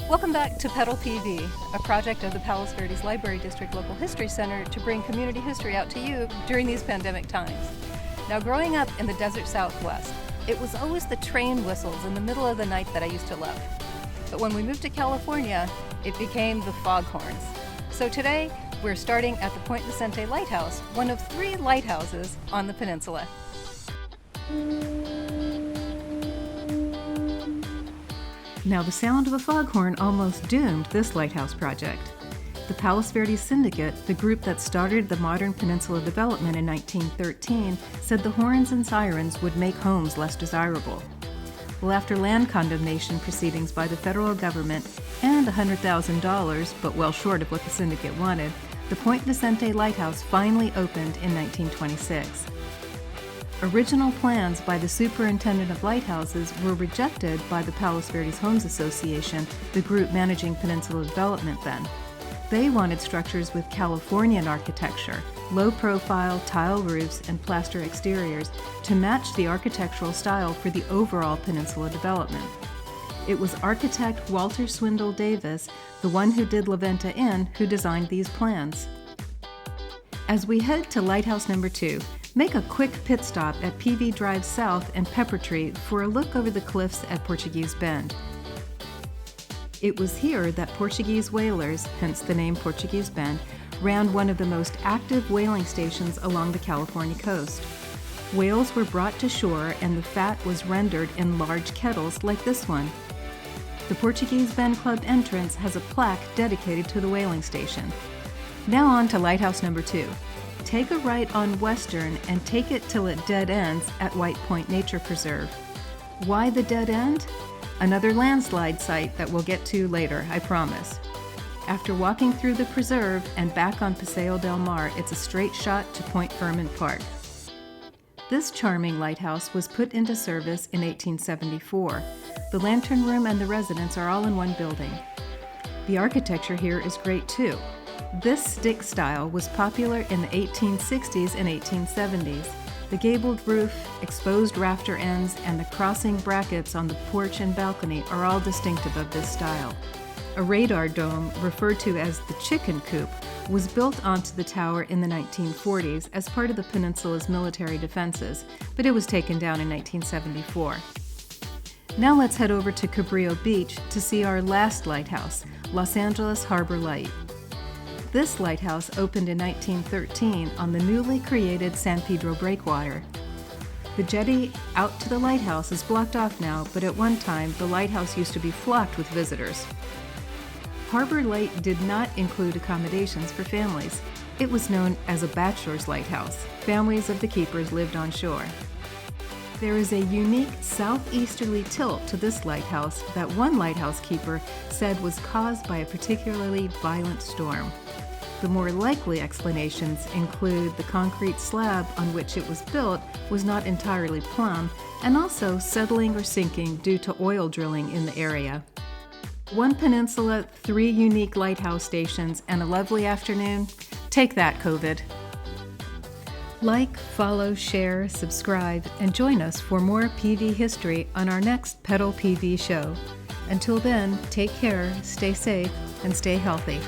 Welcome back to Pedal PV, a project of the Palos Verdes Library District Local History Center to bring community history out to you during these pandemic times. Now, growing up in the desert Southwest, it was always the train whistles in the middle of the night that I used to love. But when we moved to California, it became the foghorns. So today, we're starting at the Point Vicente Lighthouse, one of 3 lighthouses on the peninsula. Now, the sound of a foghorn almost doomed this lighthouse project. The Palos Verdes Syndicate, the group that started the modern peninsula development in 1913, said the horns and sirens would make homes less desirable. Well, after land condemnation proceedings by the federal government and $100,000, but well short of what the syndicate wanted, the Point Vicente Lighthouse finally opened in 1926. Original plans by the Superintendent of Lighthouses were rejected by the Palos Verdes Homes Association, the group managing peninsula development then. They wanted structures with Californian architecture, low-profile tile roofs and plaster exteriors to match the architectural style for the overall peninsula development. It was architect Walter Swindle Davis, the one who did La Venta Inn, who designed these plans. As we head to Lighthouse number 2, make a quick pit stop at PV Drive South and Pepper Tree for a look over the cliffs at Portuguese Bend. It was here that Portuguese whalers, hence the name Portuguese Bend, ran one of the most active whaling stations along the California coast. Whales were brought to shore and the fat was rendered in large kettles like this one. The Portuguese Bend Club entrance has a plaque dedicated to the whaling station. Now on to Lighthouse number 2. Take a right on Western and take it till it dead ends at White Point Nature Preserve. Why the dead end? Another landslide site that we'll get to later, I promise. After walking through the preserve and back on Paseo del Mar, it's a straight shot to Point Fermin Park. This charming lighthouse was put into service in 1874. The lantern room and the residence are all in one building. The architecture here is great too. This stick style was popular in the 1860s and 1870s. The gabled roof, exposed rafter ends, and the crossing brackets on the porch and balcony are all distinctive of this style. A radar dome, referred to as the chicken coop, was built onto the tower in the 1940s as part of the peninsula's military defenses, but it was taken down in 1974. Now let's head over to Cabrillo Beach to see our last lighthouse, Los Angeles Harbor Light. This lighthouse opened in 1913 on the newly created San Pedro Breakwire. The jetty out to the lighthouse is blocked off now, but at one time the lighthouse used to be flocked with visitors. Harbor Light did not include accommodations for families. It was known as a bachelor's lighthouse. Families of the keepers lived on shore. There is a unique southeasterly tilt to this lighthouse that one lighthouse keeper said was caused by a particularly violent storm. The more likely explanations include the concrete slab on which it was built was not entirely plumb, and also settling or sinking due to oil drilling in the area. One peninsula, 3 unique lighthouse stations, and a lovely afternoon? Take that, COVID. Like, follow, share, subscribe, and join us for more PV history on our next Pedal PV show. Until then, take care, stay safe, and stay healthy.